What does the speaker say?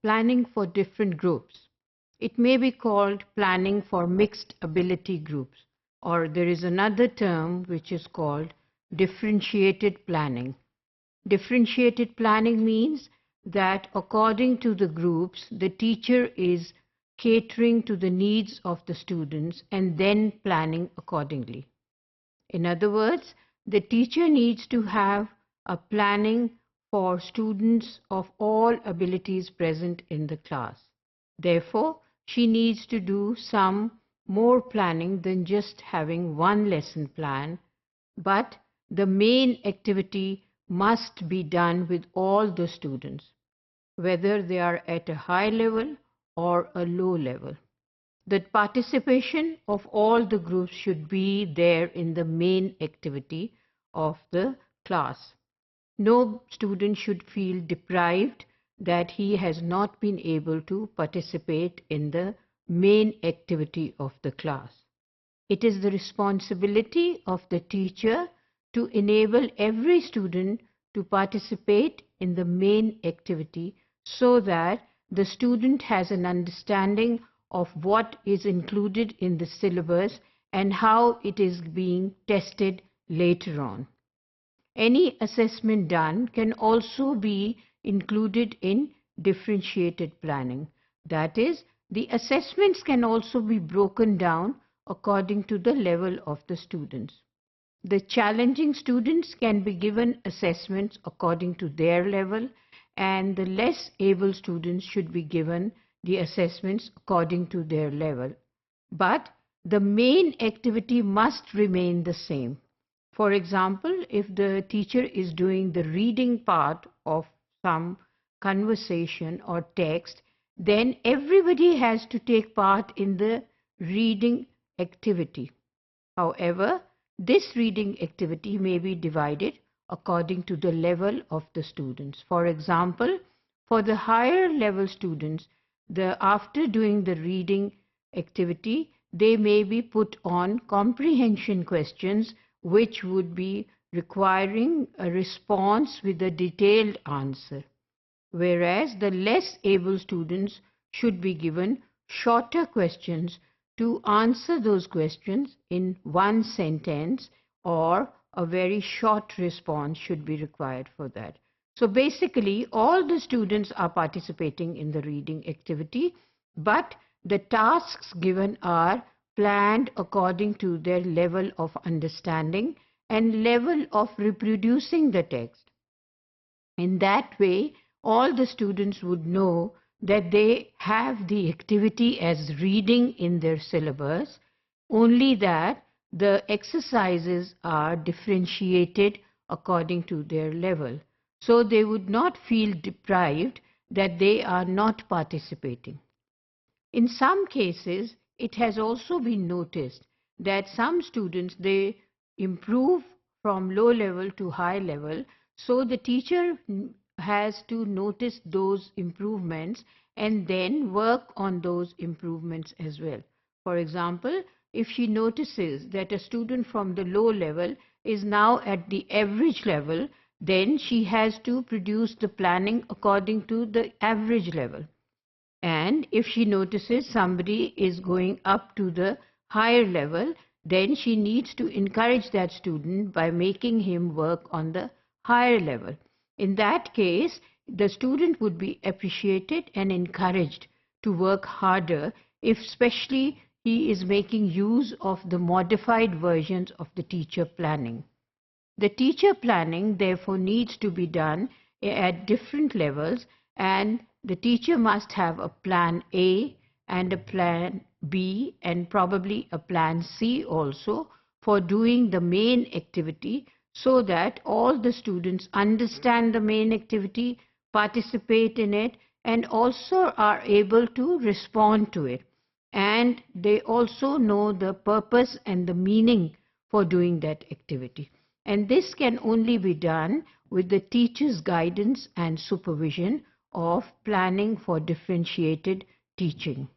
planning for different groups. It may be called planning for mixed ability groups, or there is another term which is called differentiated planning. Differentiated planning means that according to the groups, the teacher is catering to the needs of the students and then planning accordingly. In other words, the teacher needs to have a planning for students of all abilities present in the class. Therefore, she needs to do some more planning than just having one lesson plan, but the main activity must be done with all the students, whether they are at a high level or a low level. The participation of all the groups should be there in the main activity of the class. No student should feel deprived that he has not been able to participate in the main activity of the class. It is the responsibility of the teacher to enable every student to participate in the main activity so that the student has an understanding of what is included in the syllabus and how it is being tested later on. Any assessment done can also be included in differentiated planning. That is, the assessments can also be broken down according to the level of the students. The challenging students can be given assessments according to their level, and the less able students should be given the assessments according to their level. But the main activity must remain the same. For example, if the teacher is doing the reading part of some conversation or text, then everybody has to take part in the reading activity. However, this reading activity may be divided according to the level of the students. For example, for the higher level students, after doing the reading activity, they may be put on comprehension questions which would be requiring a response with a detailed answer, whereas the less able students should be given shorter questions to answer those questions in one sentence, or a very short response should be required for that. So basically, all the students are participating in the reading activity, but the tasks given are planned according to their level of understanding and level of reproducing the text. In that way, all the students would know that they have the activity as reading in their syllabus, only that the exercises are differentiated according to their level. So they would not feel deprived that they are not participating. In some cases, it has also been noticed that some students, they improve from low level to high level, so the teacher has to notice those improvements and then work on those improvements as well. For example, if she notices that a student from the low level is now at the average level, then she has to produce the planning according to the average level. And if she notices somebody is going up to the higher level, then she needs to encourage that student by making him work on the higher level. In that case, the student would be appreciated and encouraged to work harder, if especially he is making use of the modified versions of the teacher planning. The teacher planning therefore needs to be done at different levels, and the teacher must have a plan A and a plan B and probably a plan C also for doing the main activity, so that all the students understand the main activity, participate in it, and also are able to respond to it. And they also know the purpose and the meaning for doing that activity. And this can only be done with the teacher's guidance and supervision of planning for differentiated teaching.